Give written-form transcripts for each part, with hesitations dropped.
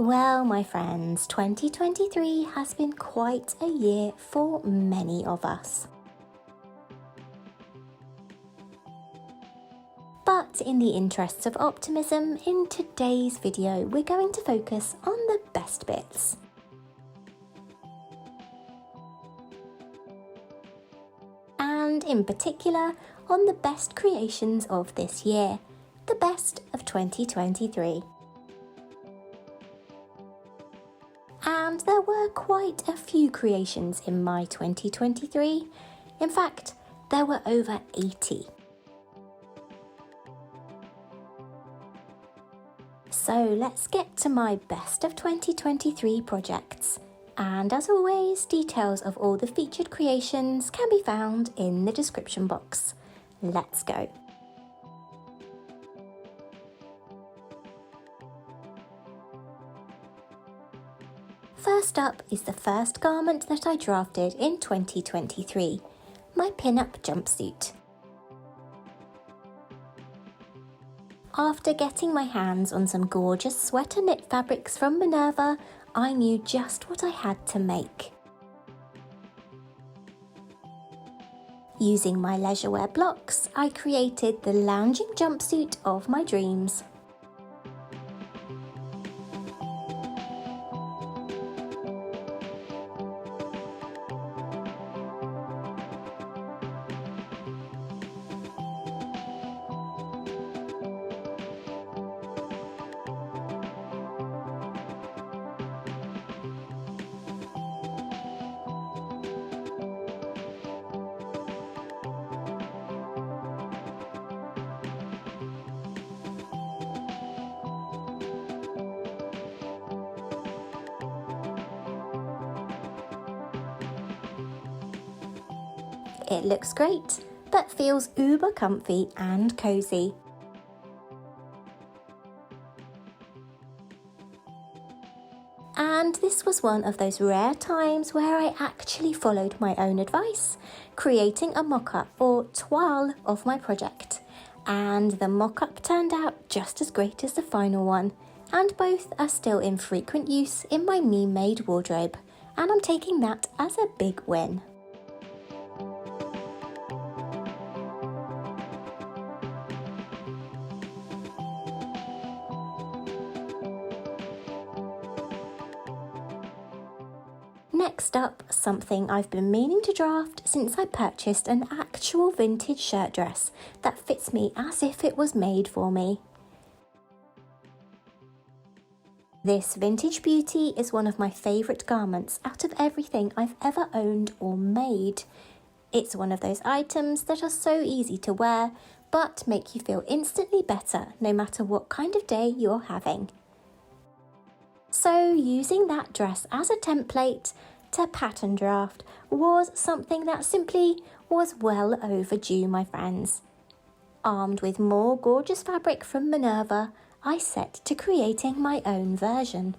Well, my friends, 2023 has been quite a year for many of us. But in the interests of optimism, in today's video, we're going to focus on the best bits. And in particular, on the best creations of this year, the best of 2023. And there were quite a few creations in my 2023. In fact, there were over 80. So let's get to my best of 2023 projects. And as always, details of all the featured creations can be found in the description box. Let's go. First up is the first garment that I drafted in 2023, my Pinup Jumpsuit. After getting my hands on some gorgeous sweater knit fabrics from Minerva, I knew just what I had to make. Using my leisurewear blocks, I created the lounging jumpsuit of my dreams. It looks great, but feels uber comfy and cozy. And this was one of those rare times where I actually followed my own advice, creating a mock-up or toile of my project. And the mock-up turned out just as great as the final one, and both are still in frequent use in my me-made wardrobe, and I'm taking that as a big win. Next up, something I've been meaning to draft since I purchased an actual vintage shirt dress that fits me as if it was made for me. This vintage beauty is one of my favourite garments out of everything I've ever owned or made. It's one of those items that are so easy to wear, but make you feel instantly better no matter what kind of day you're having. So using that dress as a template to pattern draft was something that simply was well overdue, my friends. Armed with more gorgeous fabric from Minerva, I set to creating my own version.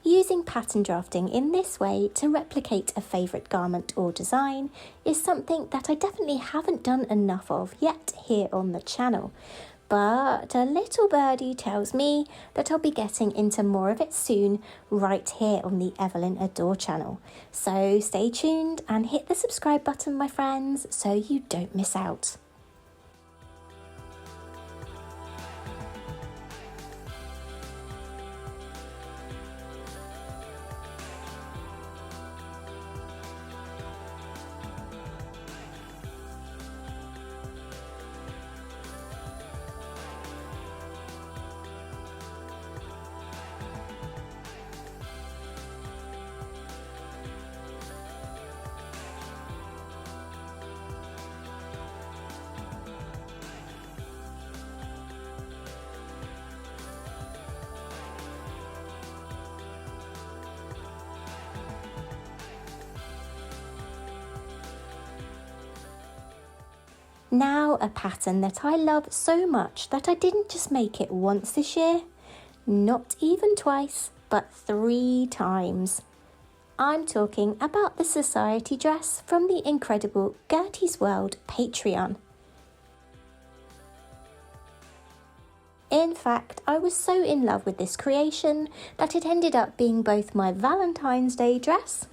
Using pattern drafting in this way to replicate a favourite garment or design is something that I definitely haven't done enough of yet here on the channel, but a little birdie tells me that I'll be getting into more of it soon right here on the Evelyn Adore channel. So stay tuned and hit the subscribe button, my friends, so you don't miss out. Now a pattern that I love so much that I didn't just make it once this year, not even twice, but 3 times. I'm talking about the society dress from the incredible Gertie's World Patreon. In fact, I was so in love with this creation that it ended up being both my Valentine's Day dress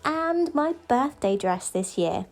and my birthday dress this year.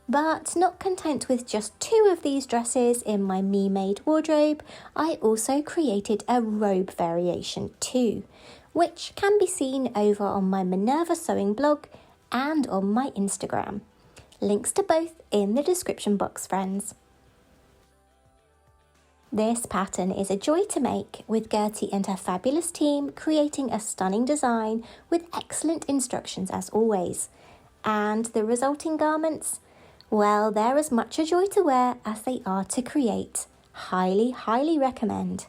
But not content with just 2 of these dresses in my me-made wardrobe, I also created a robe variation too, which can be seen over on my Minerva Sewing blog and on my Instagram. Links to both in the description box, friends. This pattern is a joy to make, with Gertie and her fabulous team creating a stunning design with excellent instructions as always. And the resulting garments? Well, they're as much a joy to wear as they are to create. Highly, highly recommend.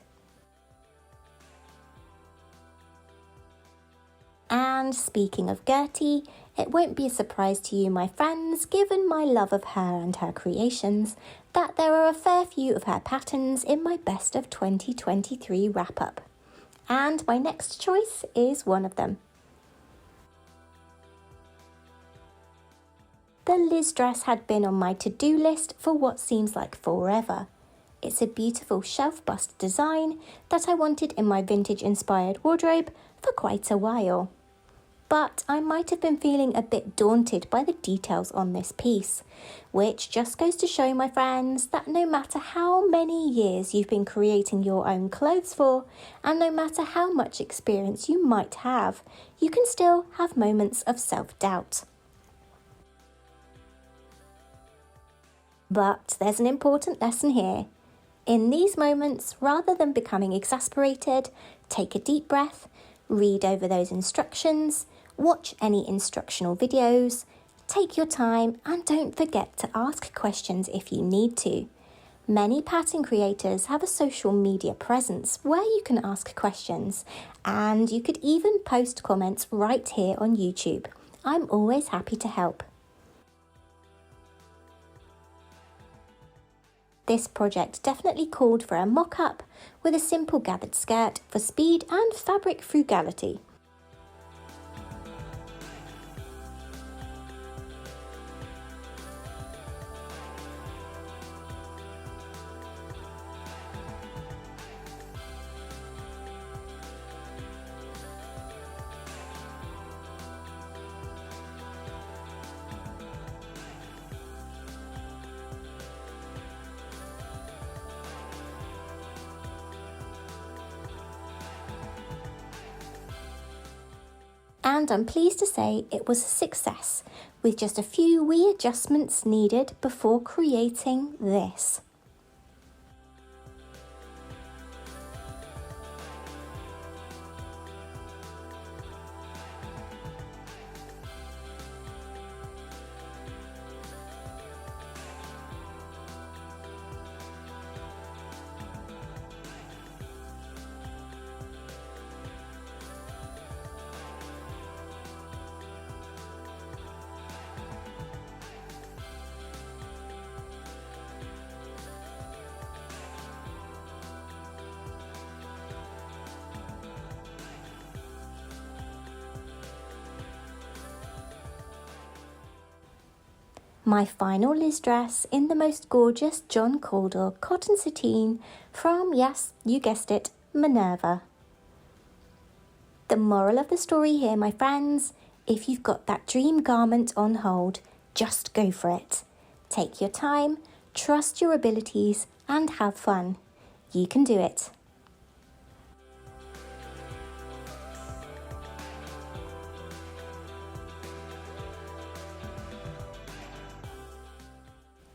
And speaking of Gertie, it won't be a surprise to you, my friends, given my love of her and her creations, that there are a fair few of her patterns in my Best of 2023 wrap-up. And my next choice is one of them. The Liz dress had been on my to-do list for what seems like forever. It's a beautiful shelf bust design that I wanted in my vintage-inspired wardrobe for quite a while. But I might have been feeling a bit daunted by the details on this piece, which just goes to show, my friends, that no matter how many years you've been creating your own clothes for, and no matter how much experience you might have, you can still have moments of self-doubt. But there's an important lesson here. In these moments, rather than becoming exasperated, take a deep breath, read over those instructions, watch any instructional videos, take your time, and don't forget to ask questions if you need to. Many pattern creators have a social media presence where you can ask questions, and you could even post comments right here on YouTube. I'm always happy to help. This project definitely called for a mock-up with a simple gathered skirt for speed and fabric frugality. And I'm pleased to say it was a success, with just a few wee adjustments needed before creating this. My final Liz dress in the most gorgeous John Caldor cotton sateen from, yes, you guessed it, Minerva. The moral of the story here, my friends, if you've got that dream garment on hold, just go for it. Take your time, trust your abilities, and have fun. You can do it.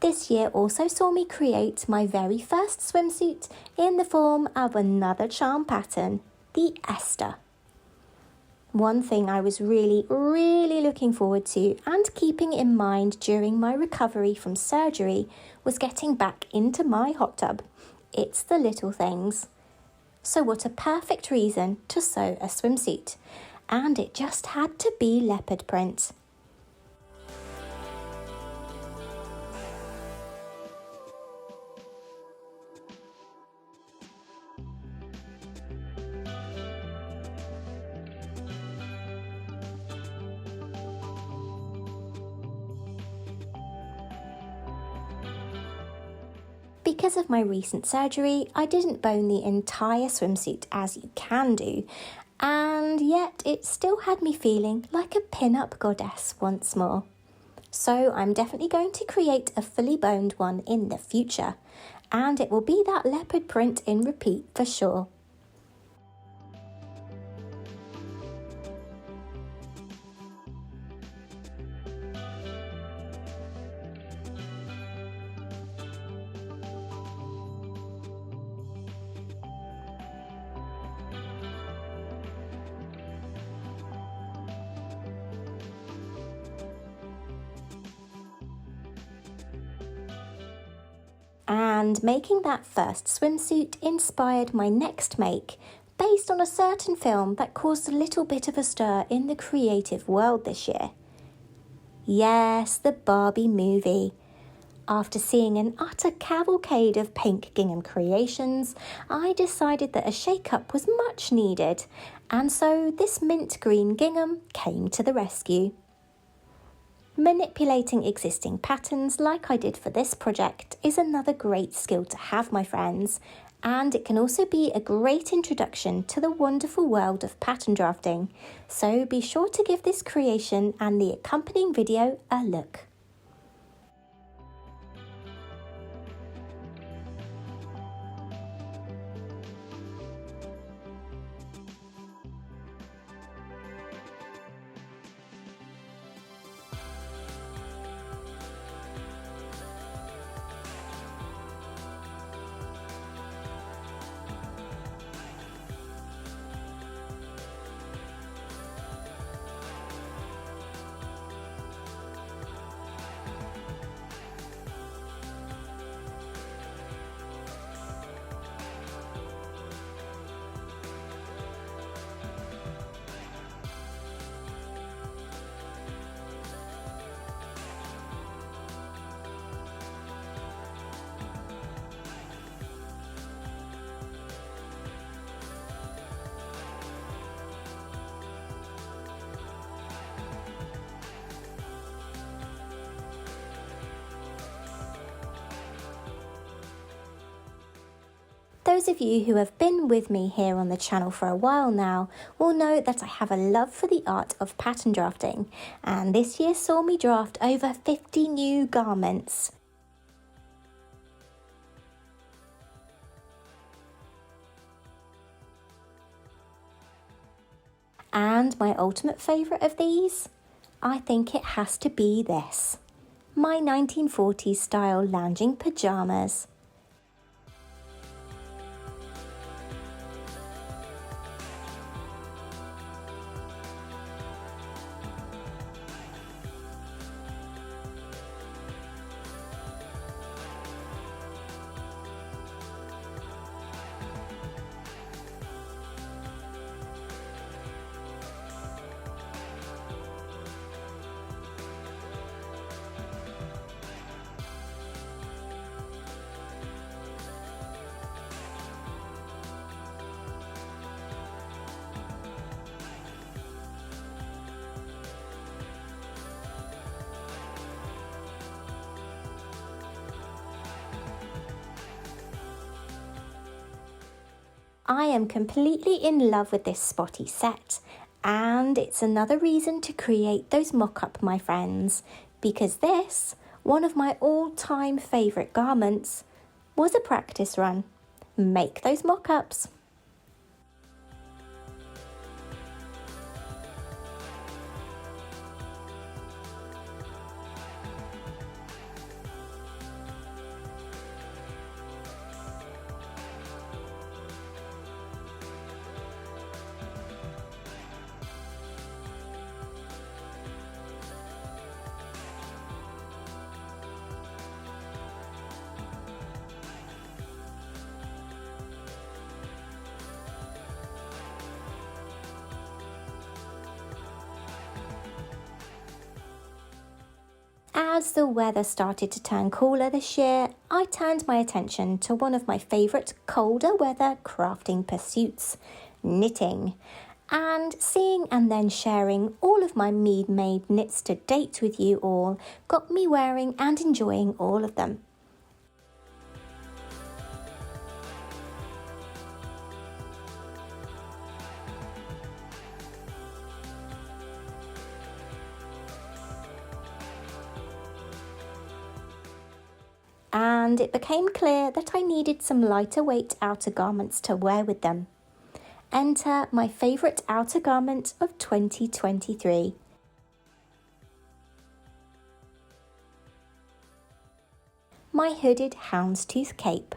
This year also saw me create my very first swimsuit in the form of another charm pattern, the Esther. One thing I was really looking forward to and keeping in mind during my recovery from surgery was getting back into my hot tub. It's the little things. So what a perfect reason to sew a swimsuit. And it just had to be leopard print. Because of my recent surgery, I didn't bone the entire swimsuit as you can do, and yet it still had me feeling like a pin-up goddess once more. So I'm definitely going to create a fully boned one in the future, and it will be that leopard print in repeat for sure. And making that first swimsuit inspired my next make, based on a certain film that caused a little bit of a stir in the creative world this year. Yes, the Barbie movie. After seeing an utter cavalcade of pink gingham creations, I decided that a shake-up was much needed, and so this mint green gingham came to the rescue. Manipulating existing patterns like I did for this project is another great skill to have, my friends, and it can also be a great introduction to the wonderful world of pattern drafting, so be sure to give this creation and the accompanying video a look. Those of you who have been with me here on the channel for a while now will know that I have a love for the art of pattern drafting, and this year saw me draft over 50 new garments. And my ultimate favourite of these? I think it has to be this. My 1940s style lounging pyjamas. I am completely in love with this spotty set, and it's another reason to create those mock-up, my friends, because this, one of my all-time favourite garments, was a practice run. Make those mock-ups. As the weather started to turn cooler this year, I turned my attention to one of my favourite colder weather crafting pursuits, knitting. And seeing and then sharing all of my made knits to date with you all got me wearing and enjoying all of them. And it became clear that I needed some lighter weight outer garments to wear with them. Enter my favourite outer garment of 2023. My hooded houndstooth cape.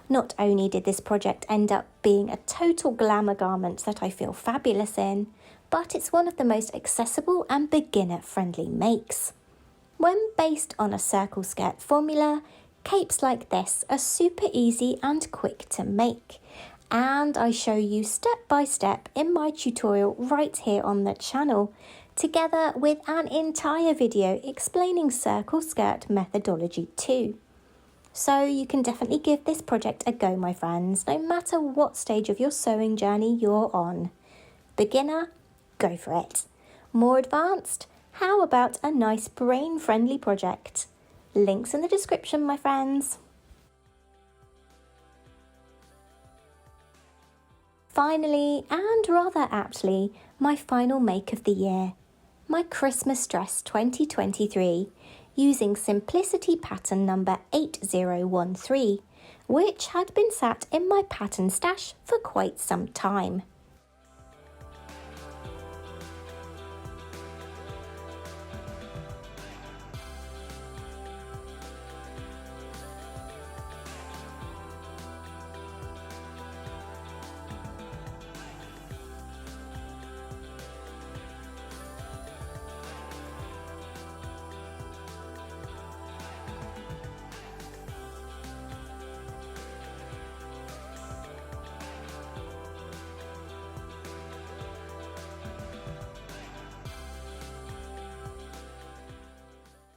Not only did this project end up being a total glamour garment that I feel fabulous in, but it's one of the most accessible and beginner-friendly makes. When based on a circle skirt formula, capes like this are super easy and quick to make, and I show you step by step in my tutorial right here on the channel, together with an entire video explaining circle skirt methodology too. So you can definitely give this project a go, my friends, no matter what stage of your sewing journey you're on. Beginner? Go for it. More advanced? How about a nice brain-friendly project? Links in the description, my friends. Finally, and rather aptly, my final make of the year. My Christmas dress 2023. Using Simplicity pattern number 8013, which had been sat in my pattern stash for quite some time.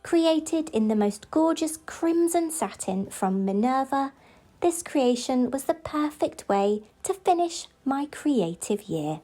Created in the most gorgeous crimson satin from Minerva, this creation was the perfect way to finish my creative year.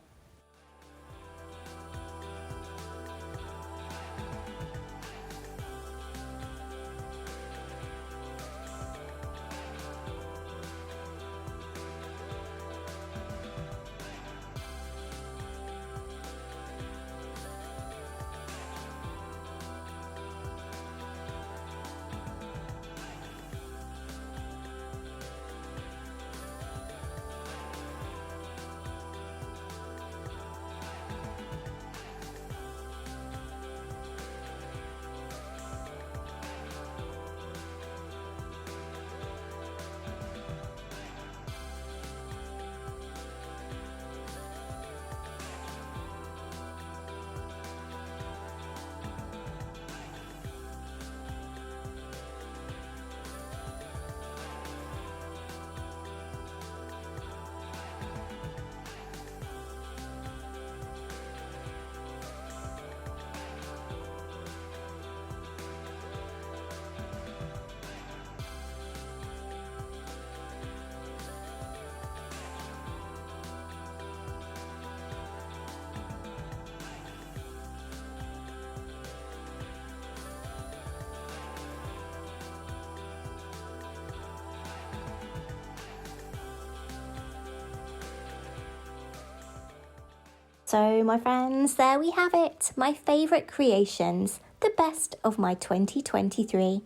So, my friends, there we have it. My favourite creations, the best of my 2023.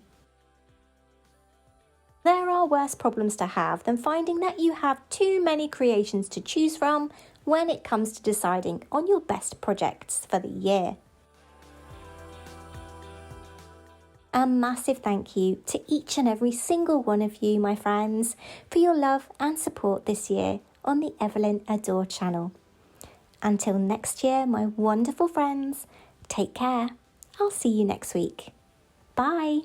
There are worse problems to have than finding that you have too many creations to choose from when it comes to deciding on your best projects for the year. A massive thank you to each and every single one of you, my friends, for your love and support this year on the Evelyn Adore channel. Until next year, my wonderful friends, take care. I'll see you next week. Bye.